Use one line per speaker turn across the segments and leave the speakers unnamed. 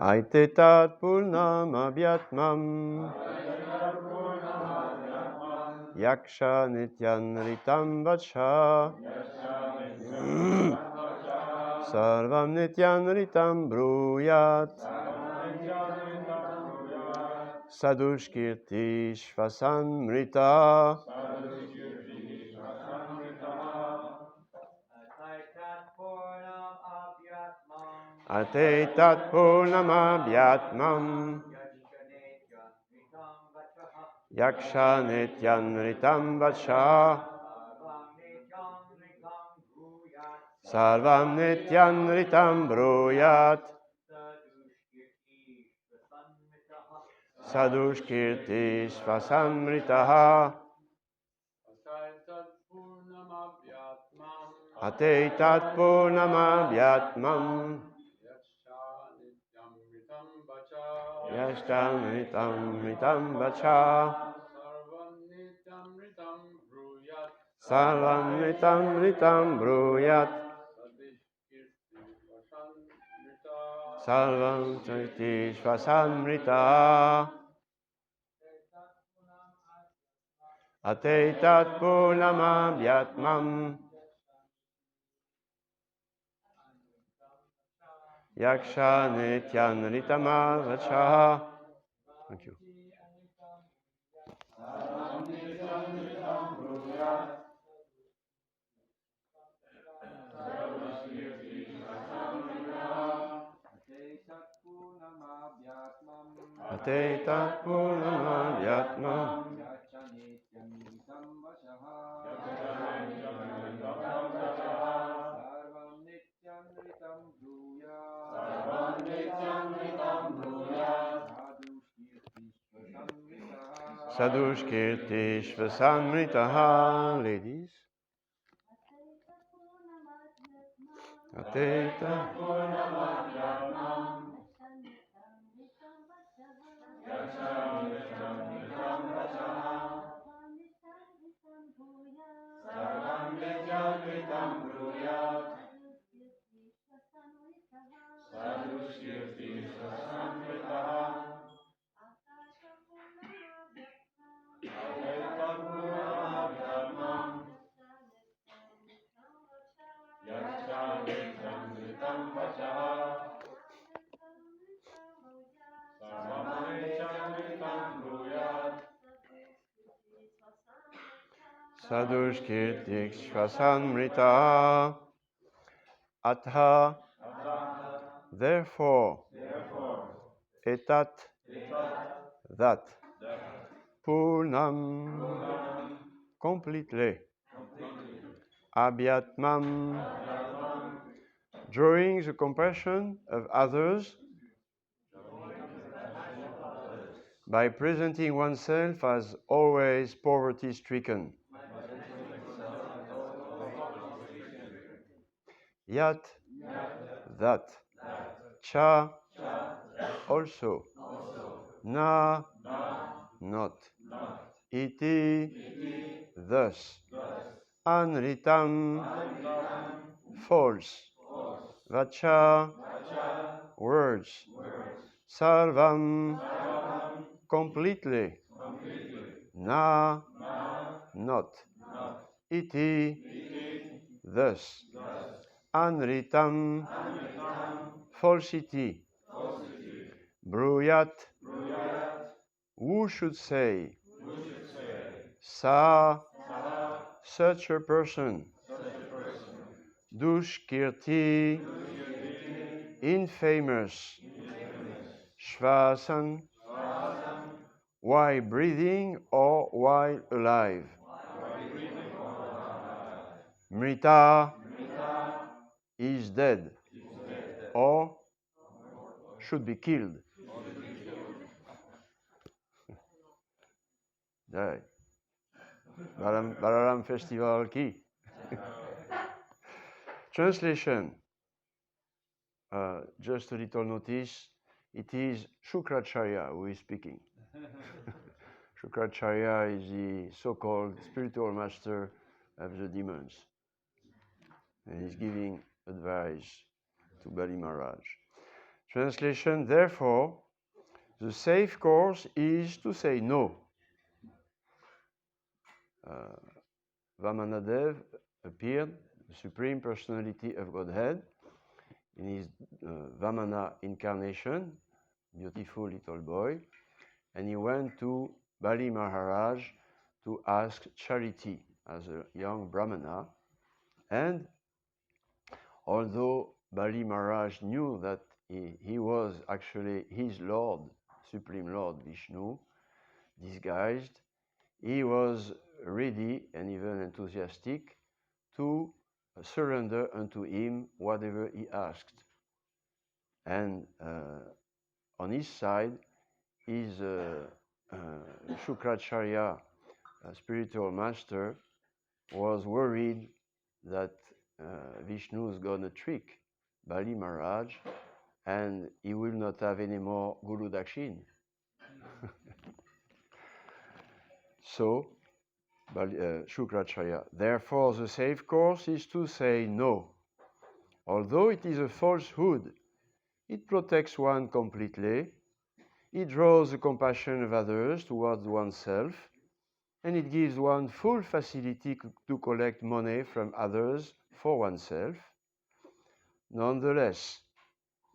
Aitetat purnam abhyatmam yaksha nityan ritam vacha sarvam nityan ritam bruyat sadushkirti shvasamrita Atetat purnam abhyatmam yaksha nityan ritam vacha sarvam nityan ritam bruyat sadushkirti svasamritaha Atetat purnam abhyatmam yashtamritam vacha sarvam nitam bruyat sarvam chati shvasamrita Atetat purnam abhyatmam yaksha nityan ritam vacha. Thank you. Atetat purnam abhyatmam Sadushkirti Shvasamritaha. Ladies. Ateta Sadushkirti Shvasamrita. Atha. Therefore. Etat. That. Purnam. Completely. Abhyatmam. Drawing the compassion of others by presenting oneself as always poverty-stricken. Yat, that. Cha, also. Na, not. Iti, thus. Anritam, false. Vacha, words. Sarvam, completely. Na, not. Iti, thus. Anritam, falsity. Bruyat, who should say? Sa, such a person. Dushkirti, infamous. Shvasan, while breathing or while alive. Mrita is dead or should be killed. Die. Balaram Festival ki. Translation. Just a little notice. It is Shukracharya who is speaking. Shukracharya is the so-called spiritual master of the demons. And he's giving advice to Bali Maharaj. Translation, therefore, the safe course is to say no. Vamanadev appeared, the Supreme Personality of Godhead, in his Vamana incarnation, beautiful little boy, and he went to Bali Maharaj to ask charity as a young Brahmana. And although Bali Maharaj knew that he was actually his Lord, Supreme Lord Vishnu, disguised, he was ready and even enthusiastic to surrender unto him whatever he asked. And on his side, his Shukracharya, spiritual master, was worried that Vishnu is going to trick Bali Maharaj and he will not have any more Guru Dakshin. So, Shukracharya, therefore the safe course is to say no. Although it is a falsehood, it protects one completely, it draws the compassion of others towards oneself, and it gives one full facility to collect money from others for oneself. Nonetheless,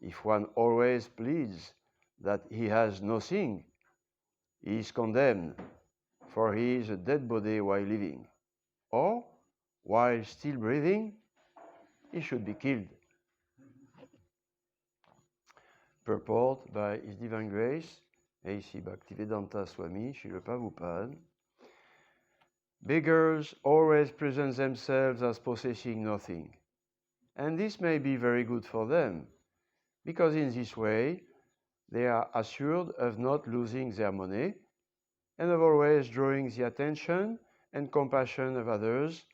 if one always pleads that he has nothing, he is condemned, for he is a dead body while living. Or, while still breathing, he should be killed. Purport by His Divine Grace, A.C. Bhaktivedanta Swami, Srila Prabhupada. Beggars always present themselves as possessing nothing, and this may be very good for them, because in this way they are assured of not losing their money and of always drawing the attention and compassion of others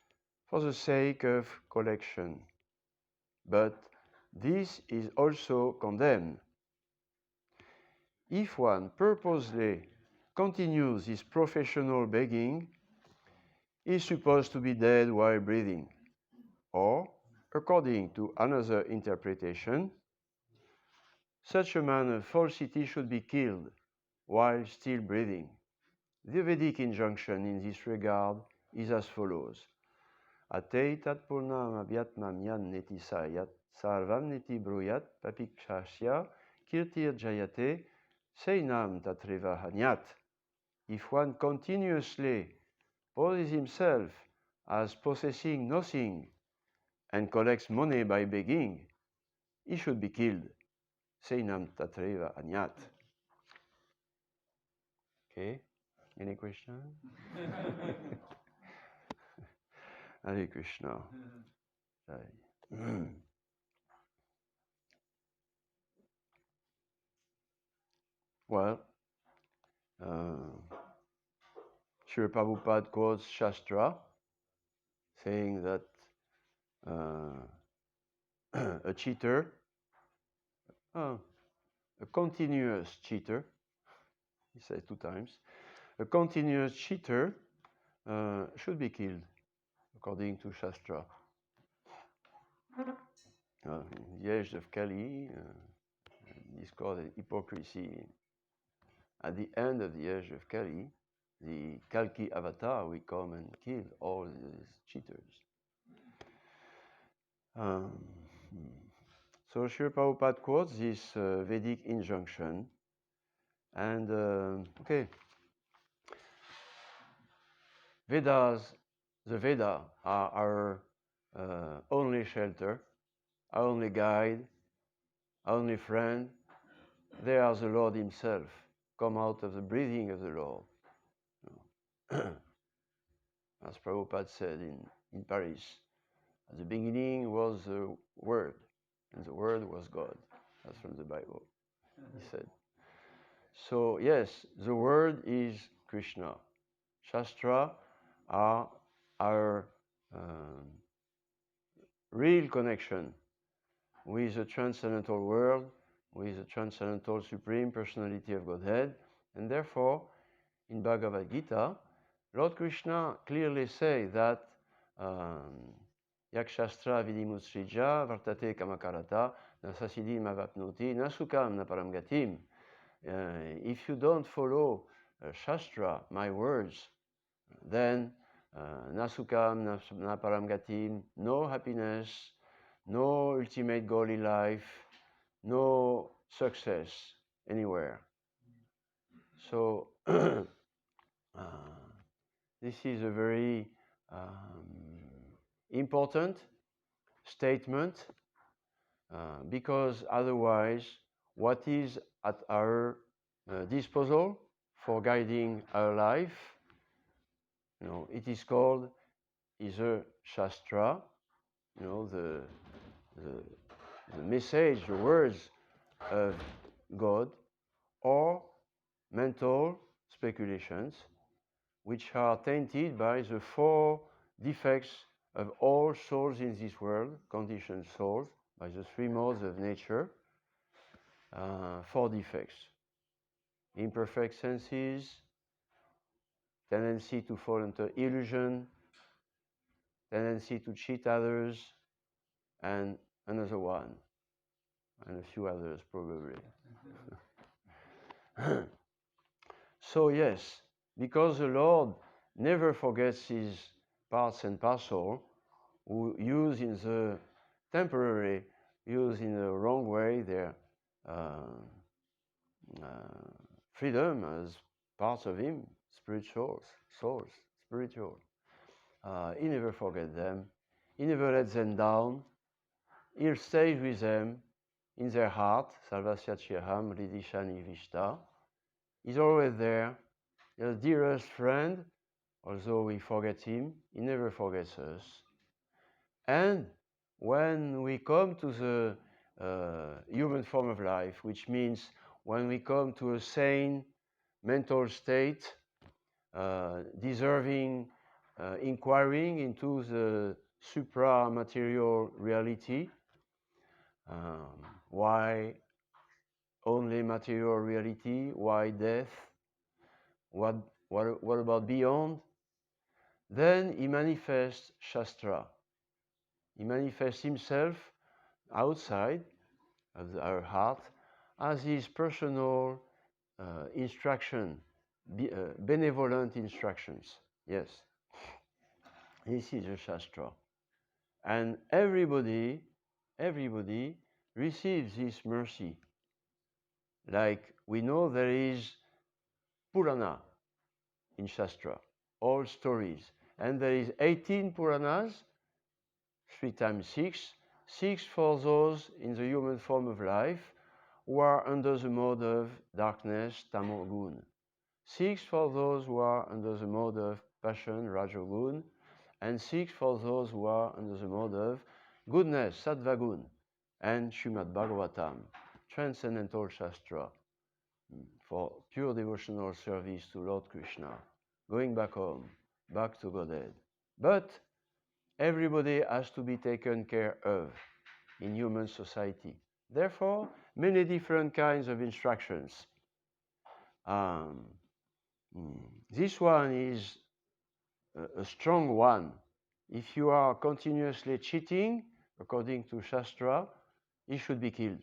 for the sake of collection. But this is also condemned. If one purposely continues his professional begging, he is supposed to be dead while breathing. Or, according to another interpretation, such a man of falsity should be killed while still breathing. The Vedic injunction in this regard is as follows. Ate tat purnam abhyatmam yan neti sayat sarvam neti bruyat papikshasya kirtir jayate seinam tatreva hanyat. If one continuously poses himself as possessing nothing and collects money by begging, he should be killed. Seinam tatreva anyat. Okay, any question? Hare Krishna. Well, Srila Prabhupada quotes Shastra, saying that a cheater, a continuous cheater, he says 2 times, a continuous cheater should be killed, according to Shastra. In the age of Kali, discord and hypocrisy. At the end of the age of Kali, the Kalki avatar will come and kill all these cheaters. So Srila Prabhupada quotes this Vedic injunction, and okay, the Vedas are our only shelter, our only guide, our only friend. They are the Lord Himself, come out of the breathing of the Lord. As Prabhupada said in Paris, at the beginning was the Word, and the Word was God. That's from the Bible, he said. So yes, the Word is Krishna. Shastra are our real connection with the transcendental world, with the transcendental Supreme Personality of Godhead, and therefore, in Bhagavad Gita, Lord Krishna clearly says that Yakshastra vidimutsrija vartate kamakarata, Nasasiddhi Mavapnoti, Nasukam Naparam Gatim. If you don't follow Shastra, my words, then Nasukam Naparam Gatim, no happiness, no ultimate goal in life, no success anywhere. So this is a very important statement because otherwise what is at our disposal for guiding our life, it is called either Shastra, the message, the words of God, or mental speculations, which are tainted by the four defects of all souls in this world, conditioned souls, by the three modes of nature, four defects. Imperfect senses, tendency to fall into illusion, tendency to cheat others, and another one, and a few others probably. So yes, because the Lord never forgets his parts and parcel, who use in the temporary, use in the wrong way their freedom as parts of him, spiritual souls, spiritual. He never forgets them. He never lets them down. He'll stay with them in their heart, Salvasya Chiham, Ridishani Vishta. He's always there, the dearest friend, although we forget him, he never forgets us. And when we come to the human form of life, which means when we come to a sane mental state, deserving inquiring into the supra-material reality, why only material reality, why death, what about beyond? Then he manifests Shastra. He manifests himself outside of our heart as his personal instruction, benevolent instructions. Yes, this is a Shastra. And everybody receives this mercy. Like we know there is Purana in Shastra, all stories. And there is 18 Puranas, 3 times 6, 6 for those in the human form of life who are under the mode of darkness, tamogun. 6 for those who are under the mode of passion, rajogun. And 6 for those who are under the mode of goodness, sattvagun. And Srimad Bhagavatam, transcendental Shastra, for pure devotional service to Lord Krishna, going back home, back to Godhead. But everybody has to be taken care of in human society. Therefore, many different kinds of instructions. This one is a strong one. If you are continuously cheating, according to Shastra, he should be killed.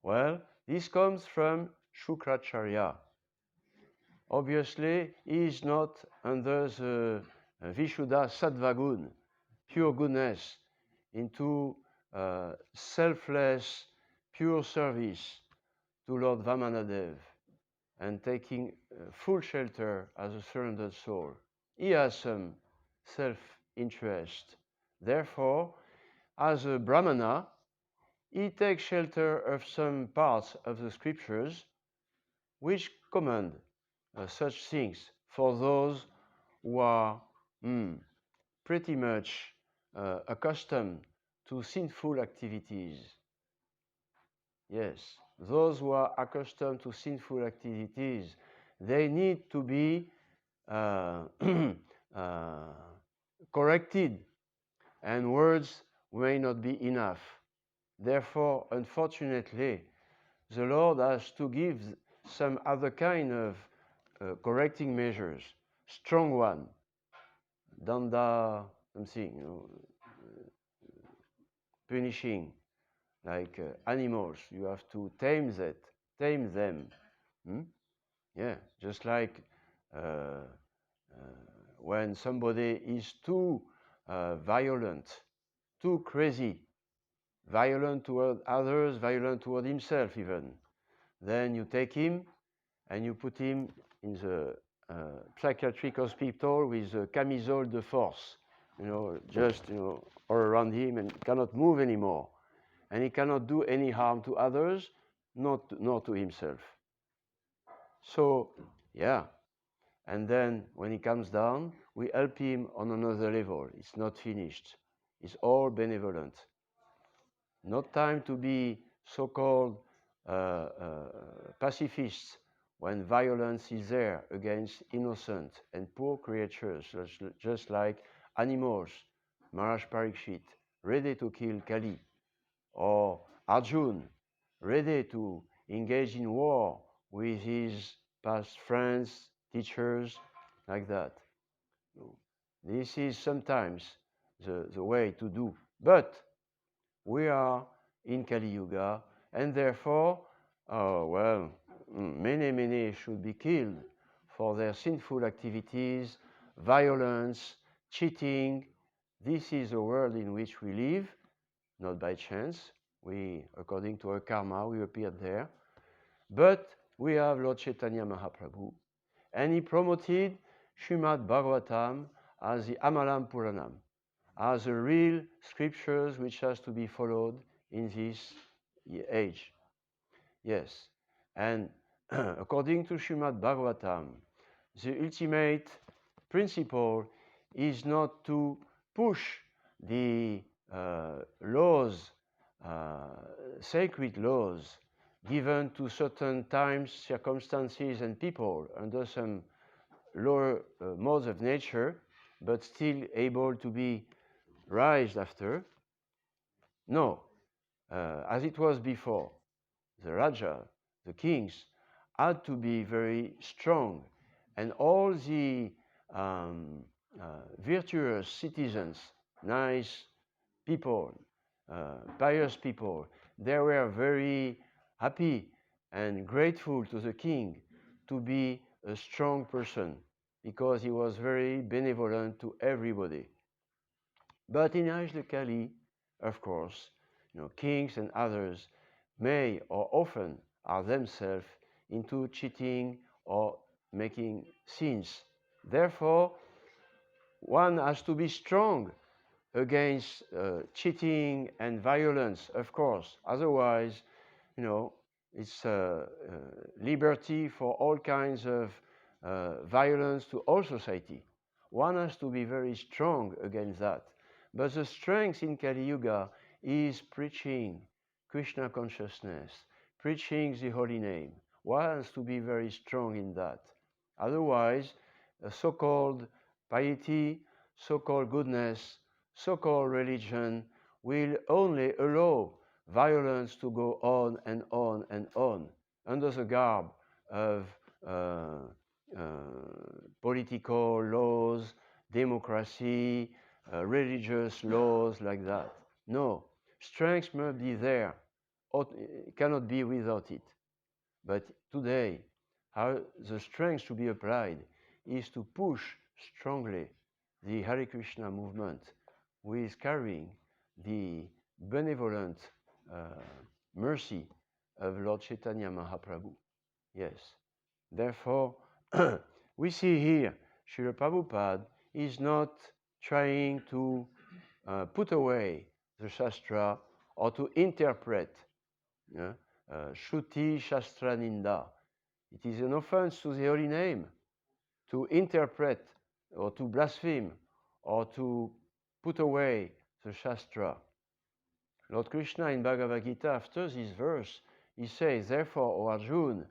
Well, this comes from Shukracharya. Obviously, he is not under the Vishuddha Sattvagun, pure goodness, into selfless, pure service to Lord Vamanadev and taking full shelter as a surrendered soul. He has some self-interest. Therefore, as a Brahmana, he takes shelter of some parts of the scriptures which command such things for those who are pretty much accustomed to sinful activities. Yes, those who are accustomed to sinful activities, they need to be corrected, and words may not be enough. Therefore, unfortunately, the Lord has to give some other kind of correcting measures, strong one, danda, something, punishing, like animals. You have to tame them. Hmm? Yeah, just like when somebody is too violent, too crazy, violent toward others, violent toward himself even, then you take him and you put him in the psychiatric hospital with a camisole de force, just all around him, and cannot move anymore, and he cannot do any harm to others, nor to himself. So, yeah, and then when he comes down, we help him on another level. It's not finished. It's all benevolent. Not time to be so-called pacifists when violence is there against innocent and poor creatures, just like animals, Maharaj Parikshit, ready to kill Kali, or Arjun, ready to engage in war with his past friends, teachers, like that. This is sometimes the way to do. But we are in Kali Yuga, and therefore, many should be killed for their sinful activities, violence, cheating. This is the world in which we live, not by chance. We, according to our karma, we appeared there. But we have Lord Chaitanya Mahaprabhu, and he promoted Srimad Bhagavatam as the Amalam Puranam, as the real scriptures which has to be followed in this age. Yes. And according to Srimad Bhagavatam, the ultimate principle is not to push the laws, sacred laws, given to certain times, circumstances, and people under some lower modes of nature, but still able to be raised after. No, as it was before, the Raja, the kings, had to be very strong, and all the virtuous citizens, nice people, pious people, they were very happy and grateful to the king to be a strong person, because he was very benevolent to everybody. But in Ajla Kali, of course, kings and others may or often are themselves into cheating or making sins. Therefore, one has to be strong against cheating and violence, of course. Otherwise, it's liberty for all kinds of violence to all society. One has to be very strong against that. But the strength in Kali Yuga is preaching Krishna consciousness, preaching the holy name. One has to be very strong in that. Otherwise, so-called piety, so-called goodness, so-called religion will only allow violence to go on and on and on under the garb of political laws, democracy, religious laws like that. No, strength must be there, it cannot be without it. But today, how the strength to be applied is to push strongly the Hare Krishna movement, who is carrying the benevolent mercy of Lord Chaitanya Mahaprabhu. Yes. Therefore, we see here, Srila Prabhupada is not trying to put away the Shastra or to interpret Shruti Shastra Ninda. It is an offense to the holy name to interpret or to blaspheme or to put away the Shastra. Lord Krishna in Bhagavad Gita, after this verse, he says, therefore, O Arjuna,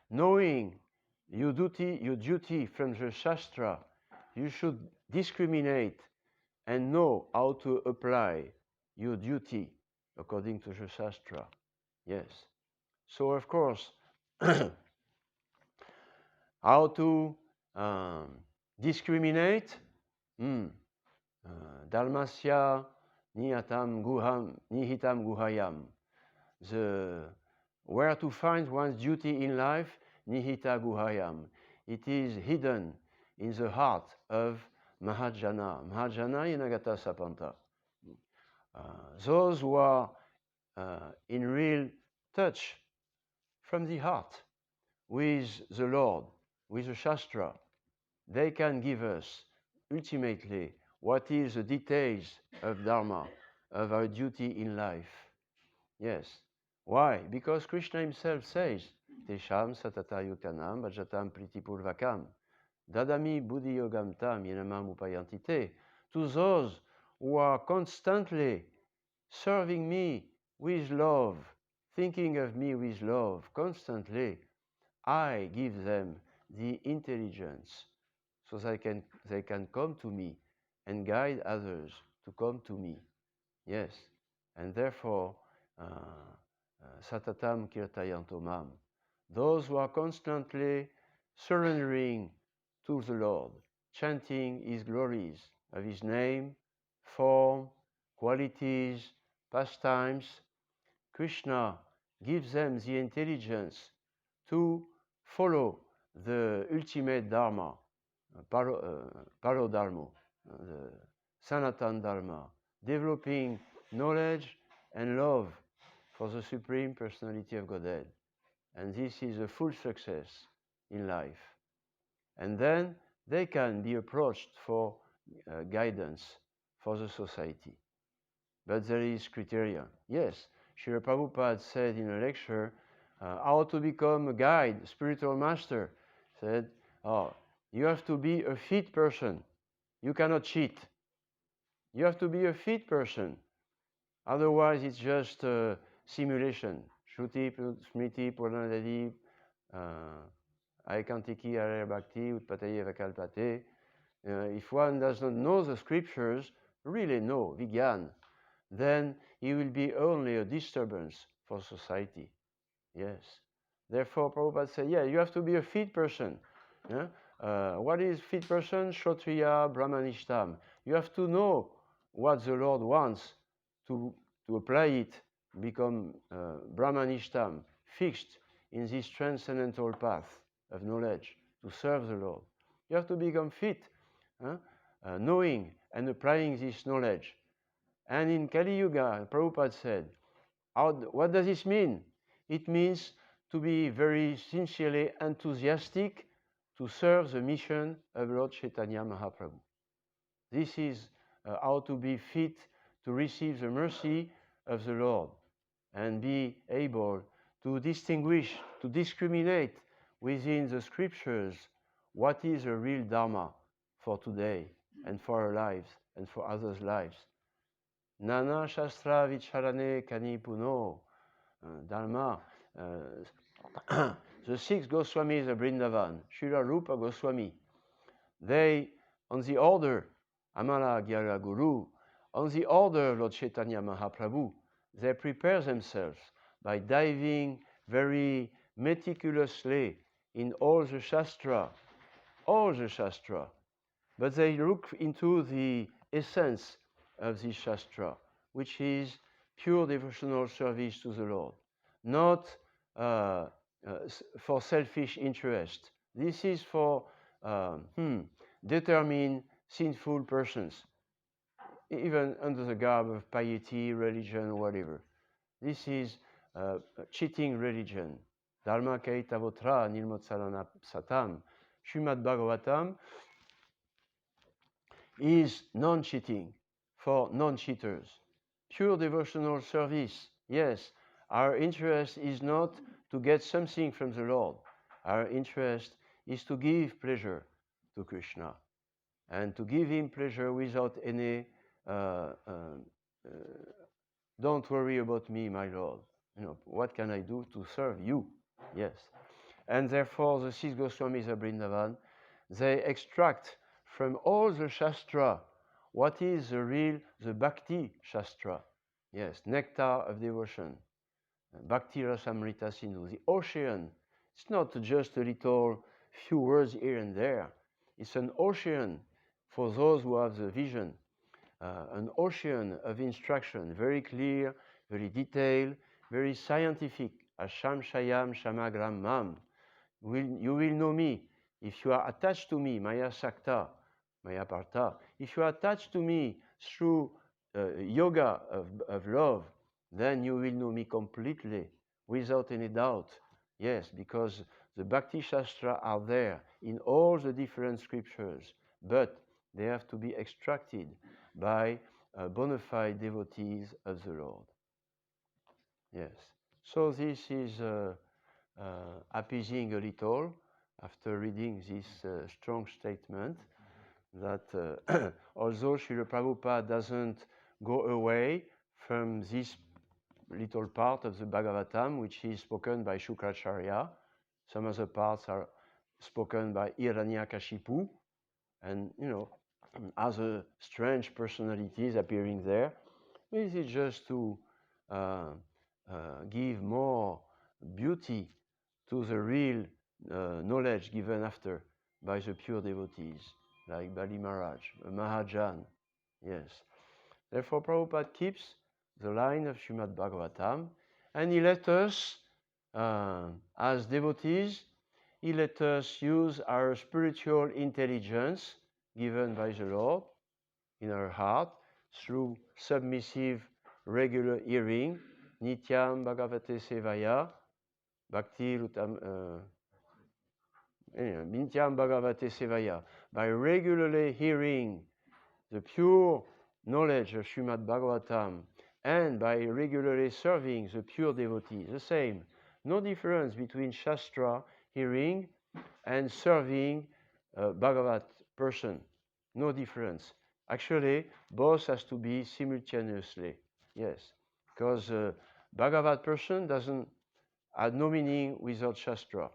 knowing your duty from the Shastra, you should discriminate and know how to apply your duty according to the Shastra. Yes. So, of course, how to discriminate? Dharmasya nihitam guhayam. where to find one's duty in life, nihita guhayam. It is hidden in the heart of Mahajana. Mahajana Yanagata Sapanta. Those who are in real touch from the heart with the Lord, with the Shastra, they can give us ultimately what is the details of Dharma, of our duty in life. Yes. Why? Because Krishna himself says, Tesham satata yukanam bhajatam pritipurvakam dadami buddhi yogam tam yenamam upayantite. To those who are constantly serving me with love, thinking of me with love constantly, I give them the intelligence so they can come to me and guide others to come to me. Yes. And therefore, satatam kirtayantomam. Those who are constantly surrendering to the Lord, chanting His glories of His name, form, qualities, pastimes, Krishna gives them the intelligence to follow the ultimate Dharma, Parodharma, the Sanatan Dharma, developing knowledge and love for the Supreme Personality of Godhead. And this is a full success in life. And then they can be approached for guidance for the society. But there is criteria. Yes, Srila Prabhupada said in a lecture, how to become a guide, spiritual master, said, you have to be a fit person. You cannot cheat. You have to be a fit person. Otherwise, it's just simulation. Shruti, Smriti, Puranadadi, Aikantiki, Araya Bhakti, Utpataye Vakalpate. If one does not know the scriptures, really know, Vigyan, then he will be only a disturbance for society. Yes. Therefore, Prabhupada said, you have to be a fit person. Yeah? What is fit person? Kshatriya Brahmanishtam. You have to know what the Lord wants to apply it, become Brahmanishtam, fixed in this transcendental path of knowledge, to serve the Lord. You have to become fit, knowing and applying this knowledge. And in Kali Yuga, Prabhupada said, what does this mean? It means to be very sincerely enthusiastic to serve the mission of Lord Chaitanya Mahaprabhu. This is how to be fit to receive the mercy of the Lord and be able to distinguish, to discriminate within the scriptures what is a real Dharma for today and for our lives and for others' lives. Nana Shastra Vicharane Kani Puno Dharma. The 6 Goswamis of Vrindavan, Srila Rupa Goswami, they, on the order, Amala Gyara Guru, on the order of Lord Chaitanya Mahaprabhu, they prepare themselves by diving very meticulously in all the Shastra, but they look into the essence of this Shastra, which is pure devotional service to the Lord, not for selfish interest. This is for determined sinful persons, even under the garb of piety, religion, whatever. This is cheating religion. Dharma kaitavotra nilmotsalana satam. Srimad Bhagavatam is non-cheating for non-cheaters. Pure devotional service. Yes, our interest is not to get something from the Lord. Our interest is to give pleasure to Krishna and to give him pleasure without any don't worry about me, my Lord. What can I do to serve you? Yes. And therefore, the 6 Goswamis of Vrindavan, they extract from all the Shastra what is the Bhakti Shastra. Yes, nectar of devotion. Bhakti Rasamrita Sindhu, the ocean. It's not just a little few words here and there. It's an ocean for those who have the vision. An ocean of instruction, very clear, very detailed, very scientific. Asham Shayam Shamagram Mam. You will know me if you are attached to me, Maya Sakta, Maya Partha. If you are attached to me through yoga of love, then you will know me completely, without any doubt. Yes, because the Bhakti Shastra are there in all the different scriptures, but they have to be extracted by bona fide devotees of the Lord. Yes. So this is appeasing a little after reading this strong statement that although Srila Prabhupada doesn't go away from this little part of the Bhagavatam, which is spoken by Shukracharya, some other parts are spoken by Hiranyakashipu, and other strange personalities appearing there. This is just to give more beauty to the real knowledge given after by the pure devotees, like Bali Maharaj, Mahajan. Yes. Therefore, Prabhupada keeps the line of Srimad Bhagavatam, and he let us, as devotees, he let us use our spiritual intelligence given by the Lord in our heart through submissive, regular hearing, Nityam Bhagavate Sevaya, Bhakti Rutam, Nityam Bhagavate Sevaya, by regularly hearing the pure knowledge of Srimad Bhagavatam and by regularly serving the pure devotee, the same. No difference between Shastra hearing and serving a Bhagavat person. No difference. Actually, both has to be simultaneously. Yes, because Bhagavat person doesn't have no meaning without Shastra.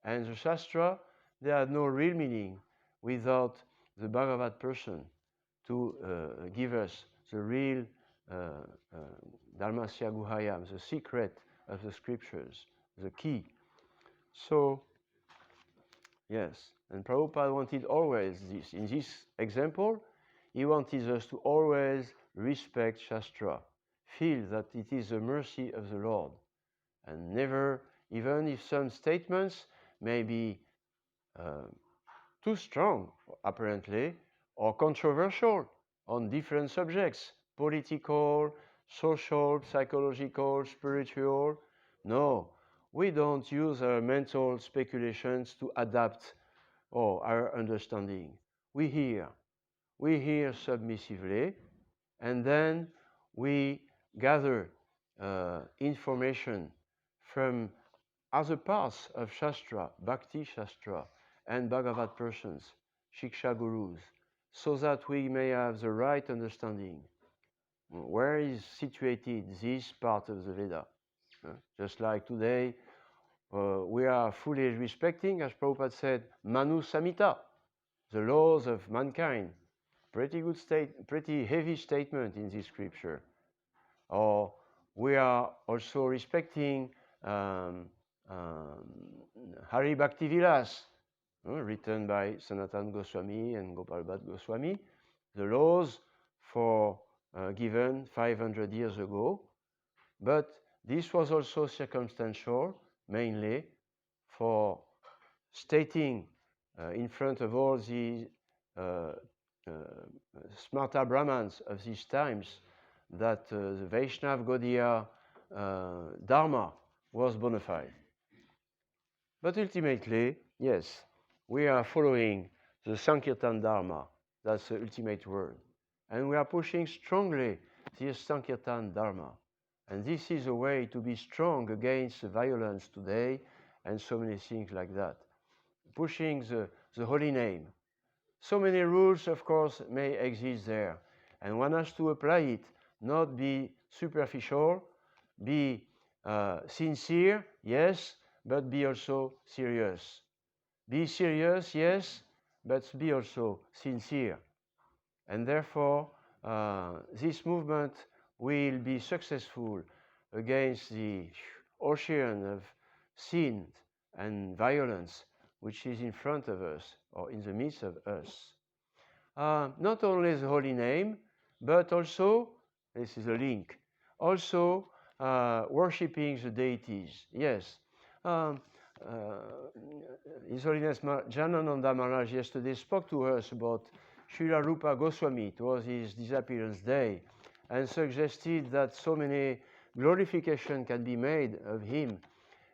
And the Shastra, they have no real meaning without the Bhagavat person to give us the real Dharmasya Guhayam, the secret of the scriptures, the key. So, yes, and Prabhupada wanted always this. In this example, he wanted us to always respect Shastra, feel that it is the mercy of the Lord, and never, even if some statements may be too strong, apparently, or controversial on different subjects, political, social, psychological, spiritual. No, we don't use our mental speculations to adapt our understanding. We hear submissively, and then we gather information from other parts of Shastra, Bhakti Shastra, and Bhagavat persons, Shiksha Gurus, so that we may have the right understanding. Where is situated this part of the Veda? Just like today, we are fully respecting, as Prabhupada said, Manu Samhita, the laws of mankind. Pretty heavy statement in this scripture. Or we are also respecting Hari Bhakti Vilas, written by Sanatana Goswami and Gopal Goswami, the laws for given 500 years ago. But this was also circumstantial, mainly for stating in front of all the smarta Brahmans of these times that the Vaishnav Gaudiya Dharma was bona fide. But ultimately, yes, we are following the Sankirtan Dharma. That's the ultimate word. And we are pushing strongly this Sankirtan Dharma. And this is a way to be strong against violence today and so many things like that. Pushing the holy name. So many rules, of course, may exist there. And one has to apply it, not be superficial, be sincere, yes, but be also serious. Be serious, yes, but be also sincere. And therefore, this movement will be successful against the ocean of sin and violence which is in front of us or in the midst of us. Not only the holy name, but also, this is a link, also worshipping the deities. Yes. Um, His Holiness Janananda Maharaj yesterday spoke to us about Srila Rupa Goswami. It was his disappearance day, and suggested that so many glorification can be made of him.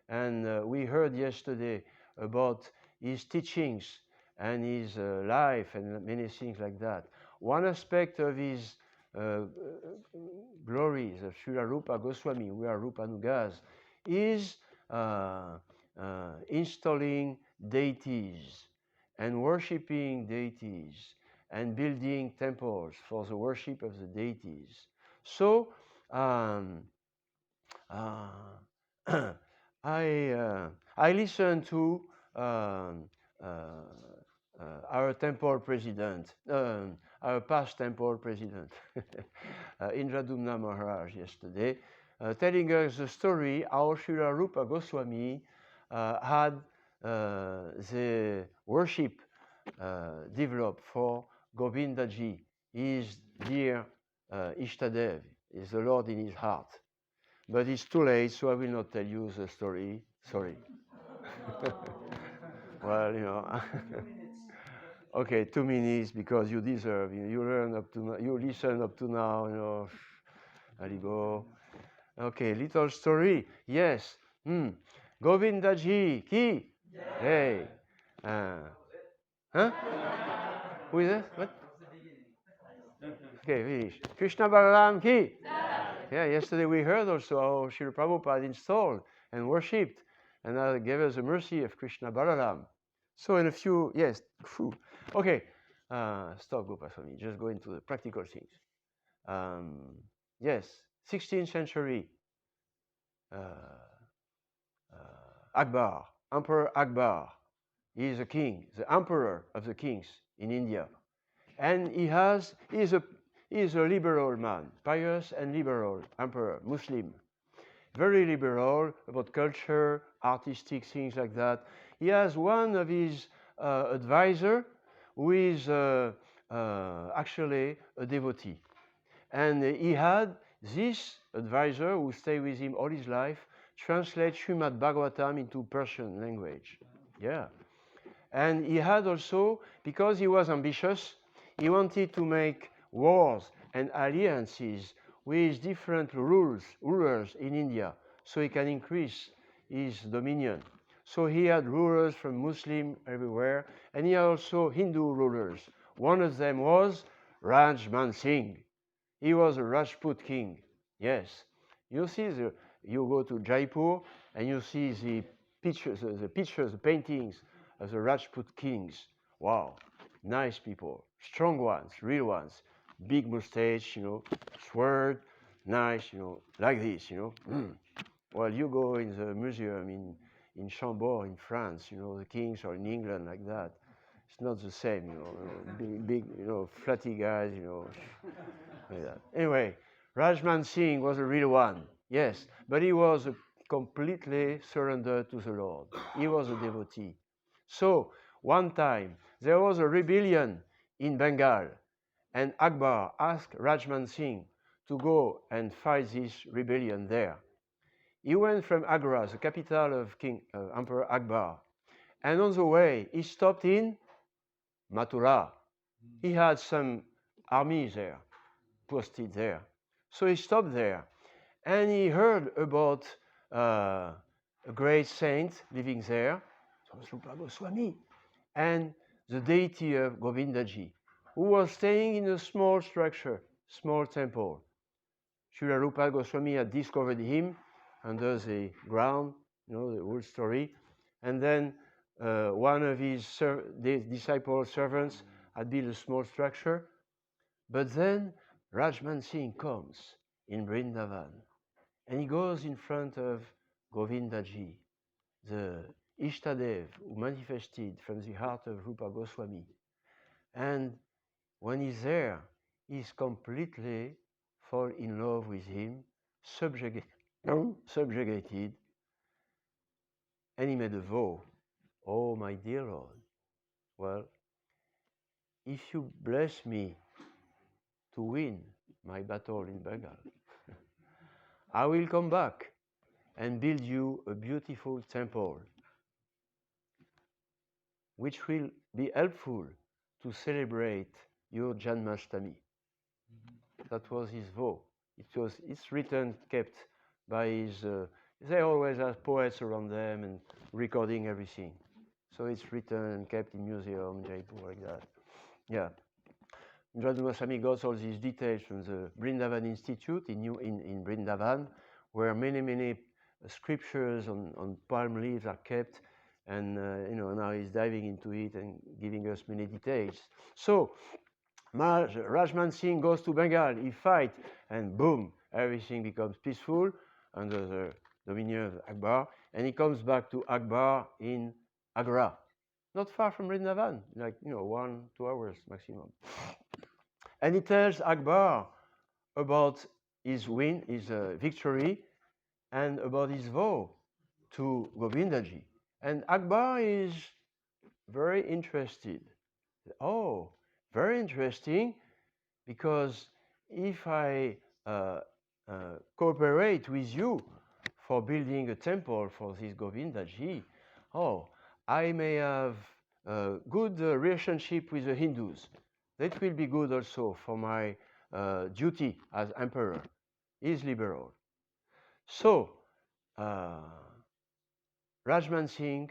And we heard yesterday about his teachings and his life and many things like that. One aspect of his glories of Srila Rupa Goswami, we are Rupanugas, is installing deities and worshipping deities and building temples for the worship of the deities. So I listened to our temple president, our past temple president, Indradumna Maharaj, yesterday, telling us the story how Srila Rupa Goswami had the worship developed for Govindaji, his dear Ishtadev, is the Lord in his heart. But it's too late, so I will not tell you the story. Sorry. Well, you know. Okay, 2 minutes because you deserve. You learn up to now, you listen up to now. You know. There you go. Okay, little story. Yes. Govindaji ki. Hey. Huh? Who is that? What? Okay, finish. Krishna Balaram ki. Yeah, yesterday we heard also how Srila Prabhupada installed and worshipped and gave us the mercy of Krishna Balaram. So in a few, yes, okay, stop Gopaswami, just go into the practical things. Yes, 16th century, Akbar, Emperor Akbar, he is a king, the emperor of the kings in India. And he is a liberal man, pious and liberal emperor, Muslim. Very liberal about culture, artistic things like that. He has one of his advisor who is actually a devotee. And he had this advisor who stayed with him all his life translate Srimad Bhagavatam into Persian language. Yeah. And he had also, because he was ambitious, he wanted to make wars and alliances with different rulers in India, so he can increase his dominion. So he had rulers from Muslim everywhere, and he had also Hindu rulers. One of them was Rajman Singh. He was a Rajput king. Yes. You see, you go to Jaipur and you see the pictures, the paintings of the Rajput kings. Wow, nice people, strong ones, real ones, big mustache, sword, nice, like this, Well, you go in the museum in Chambord in France, the kings are in England like that. It's not the same, big, flatty guys, like that. Anyway, Rajman Singh was a real one, yes, but he was completely surrendered to the Lord. He was a devotee. So, one time, there was a rebellion in Bengal, and Akbar asked Rajman Singh to go and fight this rebellion there. He went from Agra, the capital of Emperor Akbar, and on the way, he stopped in Mathura. He had some armies there, posted there. So he stopped there, and he heard about a great saint living there, Rupa Goswami, and the deity of Govindaji, who was staying in a small structure, small temple. Srila Rupa Goswami had discovered him under the ground, the whole story, and then one of his disciple servants had built a small structure. But then Rajman Singh comes in Vrindavan, and he goes in front of Govindaji, the Ishtadev who manifested from the heart of Rupa Goswami. And when he's there, he's completely fall in love with him, subjugated, and he made a vow. Oh, my dear Lord, well, if you bless me to win my battle in Bengal, I will come back and build you a beautiful temple, which will be helpful to celebrate your Janmashtami. That was his vow. It's written, kept by his. They always have poets around them and recording everything. So it's written and kept in museum, Jaipur, like that. Yeah. Gopaswami got all these details from the Vrindavan Institute in Vrindavan, where many scriptures on palm leaves are kept, and now he's diving into it and giving us many details. So Rajman Singh goes to Bengal, he fights, and boom, everything becomes peaceful under the dominion of Akbar, and he comes back to Akbar in Agra, not far from Vrindavan, like 1-2 hours maximum. And he tells Akbar about his win, his victory, and about his vow to Govindaji. And Akbar is very interested. Oh, very interesting, because if I cooperate with you for building a temple for this Govindaji, I may have a good relationship with the Hindus. That will be good also for my duty as emperor. He is liberal. So, Rajman Singh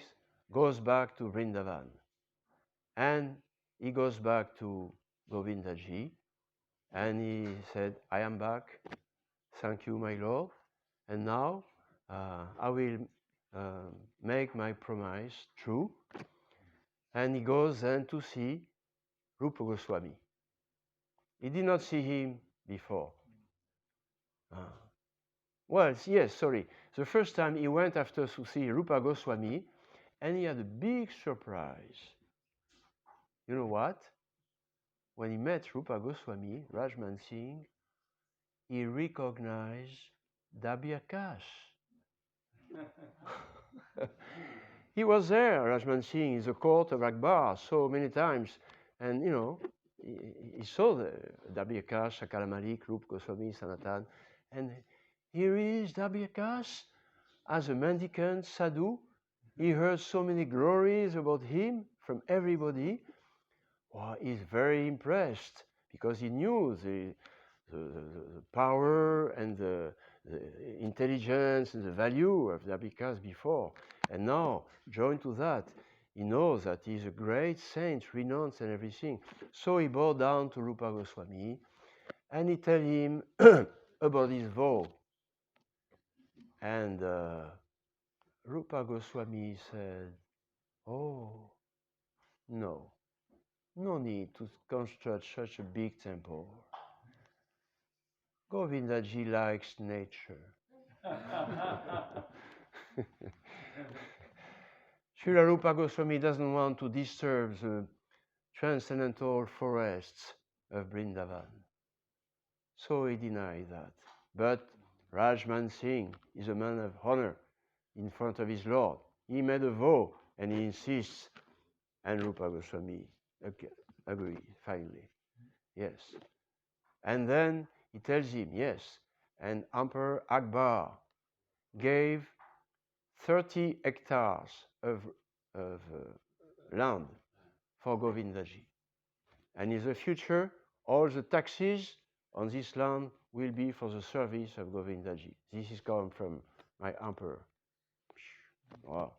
goes back to Vrindavan, and he goes back to Govindaji, and he said, I am back. Thank you, my Lord. And now I will make my promise true. And he goes then to see Rupa Goswami. He did not see him before. The first time he went after to see Rupa Goswami, and he had a big surprise. You know what? When he met Rupa Goswami, Rajman Singh, he recognized Dabiakas. He was there, Rajman Singh, in the court of Akbar so many times, and he saw the Dabiakas, Sakala Malik, Rupa Goswami, Sanatan, and here is Dabiakas as a mendicant sadhu. He heard so many glories about him from everybody. Well, he's very impressed because he knew the power and the intelligence and the value of Dabikas before. And now, joined to that, he knows that he's a great saint, renounced and everything. So he bowed down to Rupa Goswami and he told him about his vow. And Rupa Goswami said, oh, no need to construct such a big temple. Govindaji likes nature. Srila Rupa Goswami doesn't want to disturb the transcendental forests of Vrindavan. So he denied that. But Rajman Singh is a man of honor in front of his Lord. He made a vow and he insists, and Rupa Goswami agrees, finally. Yes. And then he tells him, yes, and Emperor Akbar gave 30 hectares of land for Govindaji. And in the future, all the taxes on this land will be for the service of Govindaji. This is come from my emperor. Wow.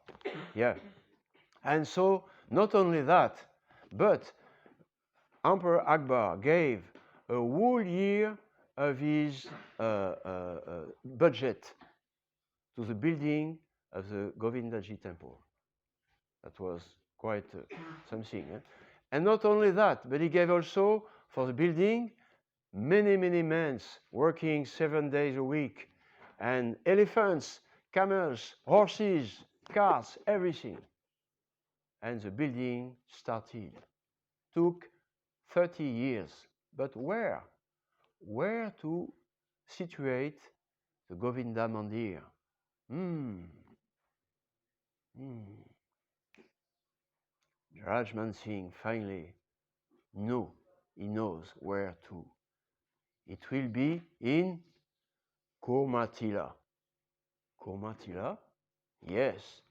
Yeah. And so, not only that, but Emperor Akbar gave a whole year of his budget to the building of the Govindaji temple. That was quite something. And not only that, but he gave also for the building many men working 7 days a week, and elephants, camels, horses, cars, everything. And the building started. Took 30 years. But where? Where to situate the Govinda Mandir? Rajman Singh finally he knows where to. It will be in Kurmatila. Kurmatila? Yes.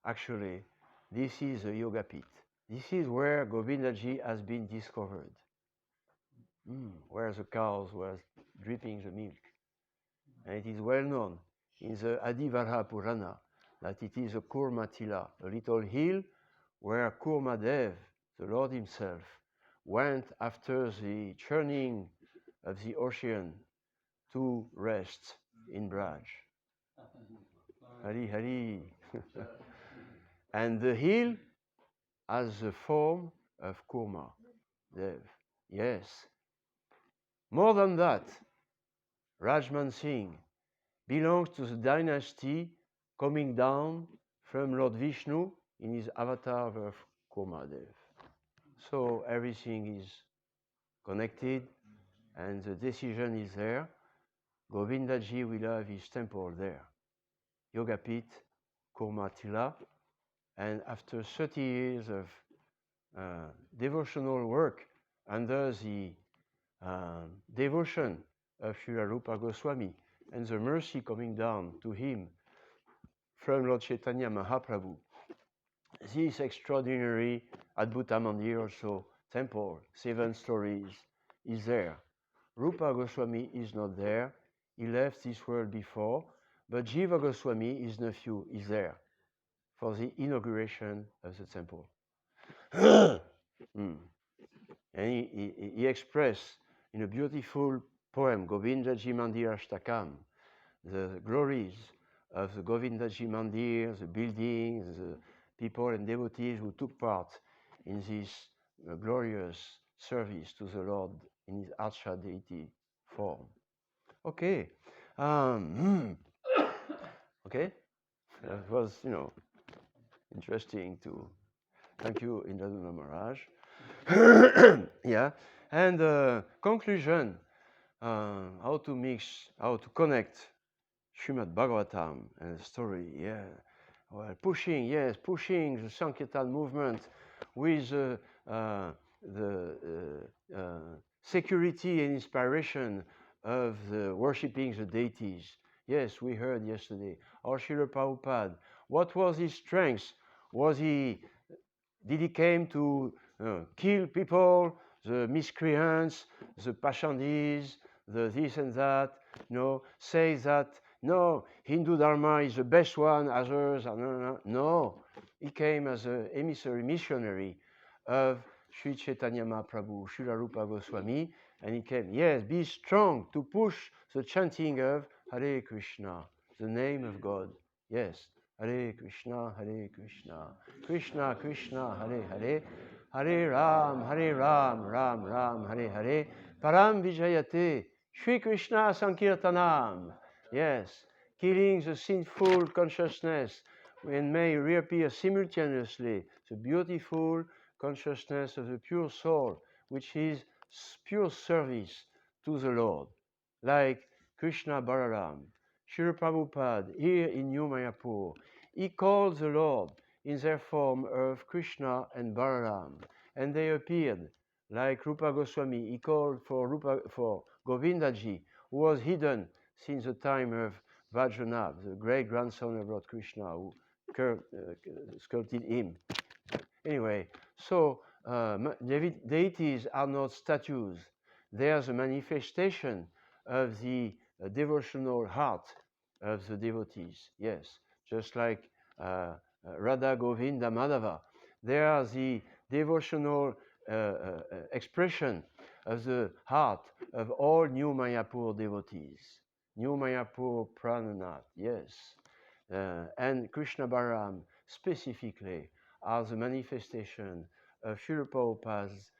Actually, this is a yoga pit. This is where Govindaji has been discovered. Where the cows were dripping the milk. And it is well known in the Adivarha Purana that it is a Kurmatila, a little hill where Kurmadev, the Lord himself, went after the churning of the ocean to rest in Braj. Hari Hari. And the hill has the form of Kurma Dev. Yes. More than that, Rajman Singh belongs to the dynasty coming down from Lord Vishnu in his avatar of Kurmadev. So everything is connected and the decision is there. Govindaji will have his temple there. Yogapit, Kurmatila, and after 30 years of devotional work under the devotion of Srila Rupa Goswami and the mercy coming down to him from Lord Chaitanya Mahaprabhu, this extraordinary Adbhuta Mandir also temple, 7 stories, is there. Rupa Goswami is not there. He left this world before, but Jiva Goswami, his nephew, is there for the inauguration of the temple. And he expressed in a beautiful poem, Govindaji Mandir Ashtakam, the glories of the Govindaji Mandir, the buildings, the people and devotees who took part in this glorious service to the Lord in his Archa deity form. Okay. Okay. That was, interesting to. Thank you, Indraduna Maharaj. Yeah. And conclusion, how to connect Srimad Bhagavatam and the story. Yeah. Well, pushing the Sankirtan movement with the security and inspiration of the worshipping the deities. Yes, we heard yesterday. Our Srila Prabhupada, what was his strength? Did he came to kill people, the miscreants, the pashandis, the this and that? Say that, no, Hindu Dharma is the best one, others are no. No, he came as an emissary missionary of Sri Chaitanya Mahaprabhu, Srila Rupa Goswami, and he came, yes, be strong to push the chanting of Hare Krishna, the name of God. Yes, Hare Krishna, Krishna Krishna, Hare Hare, Hare Ram, Ram Ram, Hare Hare, Param Vijayate, Shri Krishna Sankirtanam. Yes, killing the sinful consciousness and may reappear simultaneously the beautiful consciousness of the pure soul, which is pure service to the Lord, like Krishna Balaram. Srila Prabhupada, here in New Mayapur, he called the Lord in their form of Krishna and Balaram, and they appeared. Like Rupa Goswami, he called for Govindaji, who was hidden since the time of Vajranath, the great grandson of Lord Krishna, who sculpted him. Anyway, so deities are not statues. They are the manifestation of the devotional heart of the devotees. Yes, just like Radha Govinda Madhava. They are the devotional expression of the heart of all New Mayapur devotees. New Mayapur Prananath, yes. And Krishna Balaram specifically are the manifestation of Srila Prabhupada's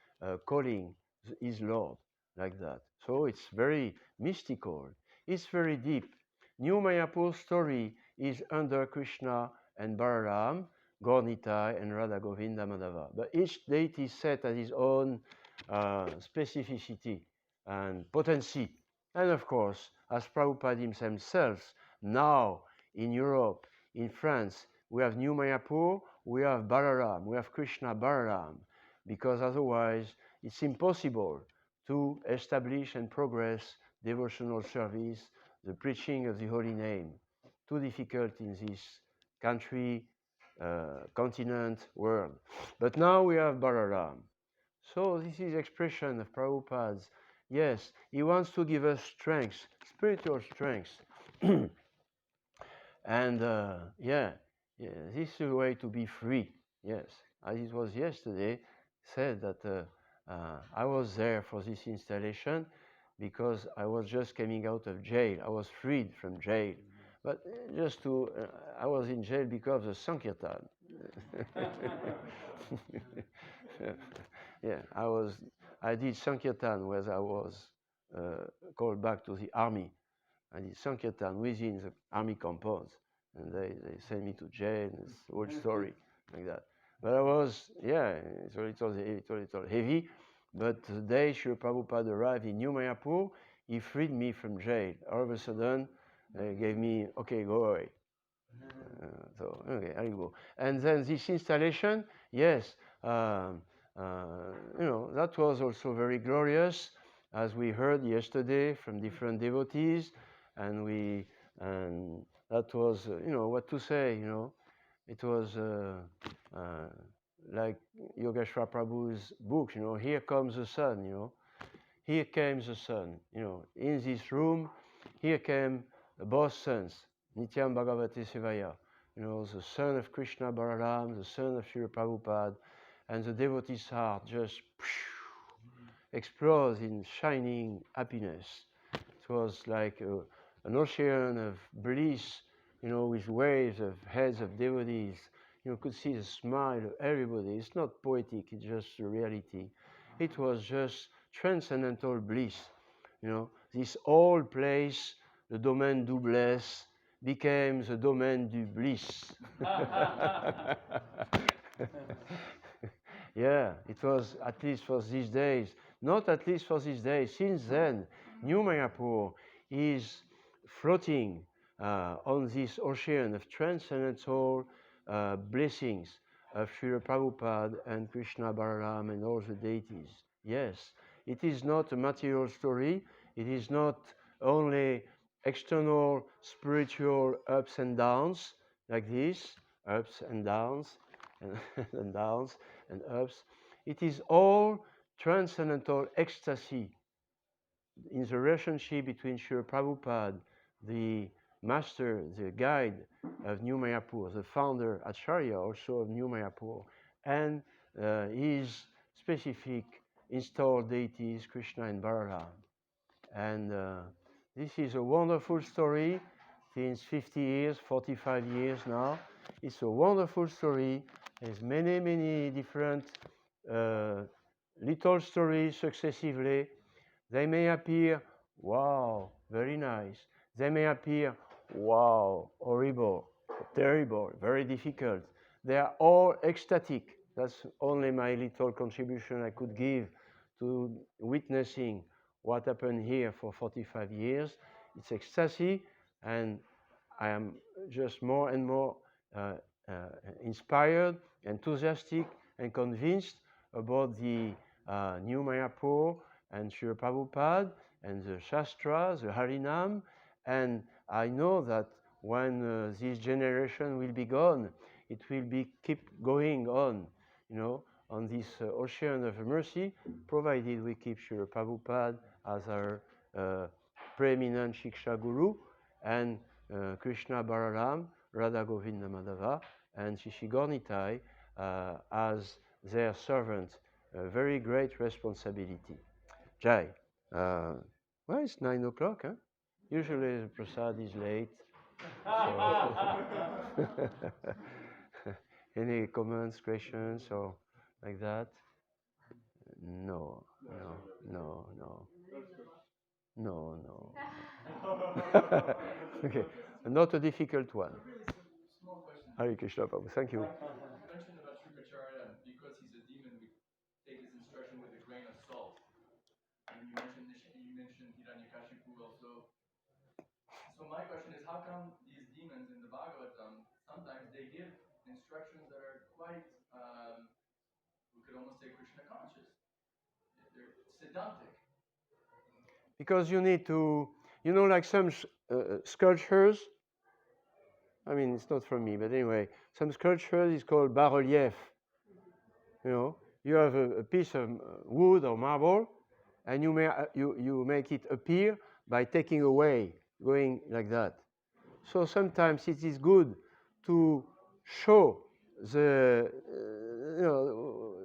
calling his Lord, like that. So it's very mystical. It's very deep. New Mayapur's story is under Krishna and Balaram, Gaur-Nitai and Radha Govinda Madhava. But each deity is set as his own specificity and potency. And of course, as Prabhupada himself, now in Europe, in France, we have New Mayapur, we have Balaram, we have Krishna Balaram, because otherwise it's impossible to establish and progress devotional service the preaching of the holy name. Too difficult in this country, continent, world. But now we have Balaram. So this is expression of Prabhupada's. Yes, he wants to give us strength, spiritual strength. And yeah, this is a way to be free. Yes, as it was yesterday, said that I was there for this installation because I was just coming out of jail. I was freed from jail. But just to, I was in jail because of Sankirtan. Yeah, I did Sankirtan where I was called back to the army. I did Sankirtan within the army compounds. And they sent me to jail, and it's the whole story like that. But I was, yeah, so it was a little heavy. But the day Srila Prabhupada arrived in New Mayapur, he freed me from jail. All of a sudden, they gave me, okay, go away. So, okay, I go. And then this installation, yes, that was also very glorious, as we heard yesterday from different devotees, and that was, what to say, it was like Yogeshwar Prabhu's book, Here Comes the Sun, Here came the sun, in this room, here came both sons, Nityam Bhagavate Sevaya, the son of Krishna Balaram, the son of Srila Prabhupada, and the devotee's heart just explodes in shining happiness. It was like an ocean of bliss, with waves of heads of devotees. You could see the smile of everybody. It's not poetic, it's just the reality. It was just transcendental bliss. This old place, the domaine du bless, became the domaine du bliss. Yeah, it was at least for these days. Not at least for these days. Since then, New Mayapur is floating on this ocean of transcendental blessings of Srila Prabhupada and Krishna Balaram and all the deities. Yes, it is not a material story. It is not only external spiritual ups and downs like this, ups and downs and downs and ups. It is all transcendental ecstasy in the relationship between Srila Prabhupada, the master, the guide of New Mayapur, the founder, Acharya also of New Mayapur, and his specific installed deities, Krishna and Balaram. And this is a wonderful story since 50 years, 45 years now. It's a wonderful story. There's many, many different little stories successively. They may appear, wow, very nice. They may appear, wow, horrible, terrible, very difficult. They are all ecstatic. That's only my little contribution I could give to witnessing what happened here for 45 years. It's ecstasy, and I am just more and more inspired, enthusiastic, and convinced about the New Mayapur and Srila Prabhupada and the Shastra, the Harinam, and I know that when this generation will be gone, it will be keep going on, on this ocean of mercy, provided we keep Srila Prabhupada as our preeminent Shiksha Guru, and Krishna Balaram, Radha Govinda Madhava, and Shishigornitai as their servant. A very great responsibility. Jai. Well, it's 9 o'clock, huh? Usually the prasad is late. So any comments, questions, or like that? No. Okay, not a difficult one.
Small question.
Hare Krishna, Prabhu. Thank you.
You mentioned about Shrikacharya, because he's a demon, we take his instruction with a grain of salt. And you mentioned Hiranyakashipu also. So my question is, how come these demons in the Bhagavatam sometimes they give instructions that are quite, we could almost say Krishna conscious. They're sedantic.
Because you need to, like some sculptures. I mean, it's not from me, but anyway, some sculptures is called bas-relief. You know, you have a piece of wood or marble, and you make it appear by taking away, going like that. So sometimes it is good to show the,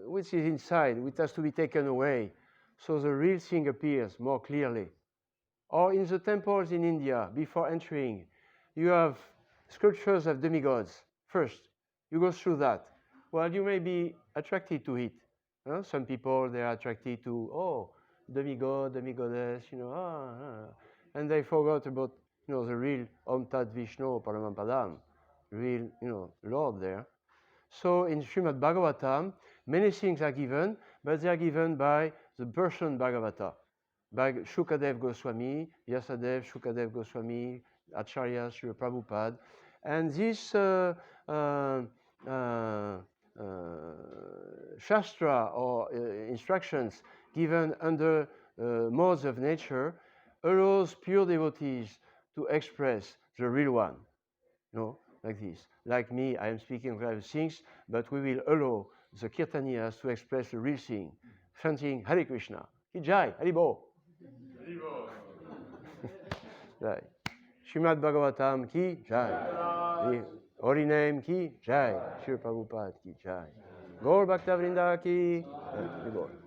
which is inside, which has to be taken away, so the real thing appears more clearly. Or in the temples in India, before entering, you have sculptures of demigods. First, you go through that. Well, you may be attracted to it. Some people, they are attracted to, demigod, demigoddess, and they forgot about, the real Om Tat Vishnu Paramadam, real, Lord there. So in Srimad Bhagavatam, many things are given, but they are given by the person Bhagavata, by Shukadev Goswami, Vyasadev, Shukadev Goswami, Acharya Sri Prabhupada. And this Shastra or instructions given under modes of nature allows pure devotees to express the real one, like this. Like me, I am speaking of other things, but we will allow the Kirtaniyas to express the real thing, chanting Hare Krishna, Ki Jai, Haribo. Jai. Srimad Bhagavatam Ki Jai. Holy Name Ki Jai. Sri Prabhupada Ki Jai. Gaur Bhakta Vrinda Ki Jai.